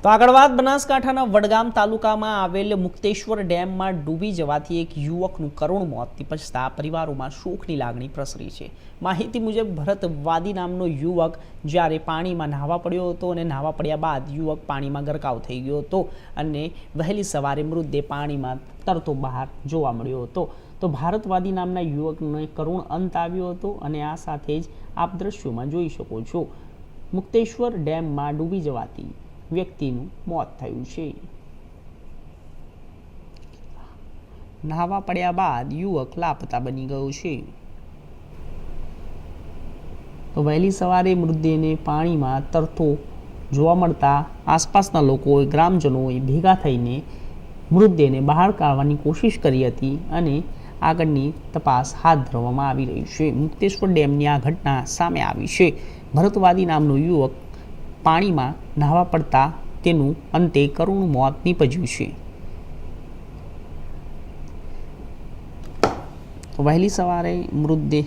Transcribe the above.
તો આગળ વાત બનાસકાંઠાના વડગામ તાલુકામાં આવેલ મુક્તેશ્વર ડેમમાં ડૂબી જવાથી એક યુવકનું કરુણ મોત નીપજતા પરિવારોમાં શોકની લાગણી પ્રસરી છે। માહિતી મુજબ ભરત વાદી નામનો યુવક જ્યારે પાણીમાં નહાવા પડ્યો હતો અને નહાવા પડ્યા બાદ યુવક પાણીમાં ગરકાવ થઈ ગયો હતો અને વહેલી સવારે મૃતદેહ પાણીમાં તરતો બહાર જોવા મળ્યો હતો। તો ભારતવાદી નામના યુવકનો કરુણ અંત આવ્યો હતો અને આ સાથે જ આપ દ્રશ્યોમાં જોઈ શકો છો મુક્તેશ્વર ડેમમાં ડૂબી જવાથી વ્યક્તિનું મોત થયું છે। નહાવા પડ્યા બાદ યુવક લાપતા બની ગયો છે। તો વહેલી સવારે મૃતદેહને પાણીમાં તરતો જોવા મળતા આસપાસના લોકોએ ગ્રામજનોએ ભેગા થઈને મૃતદેહને બહાર કાઢવાની કોશિશ કરી હતી અને આગળની તપાસ હાથ ધરવામાં આવી રહી છે। મુક્તેશ્વર ડેમની આ ઘટના સામે આવી છે। ભરતવાદી નામનો યુવક પાણીમાં નહાવા પડતા તેનું અંતે કરુણ મોત નીપજ્યું છે। વહેલી સવારે મૃતદેહ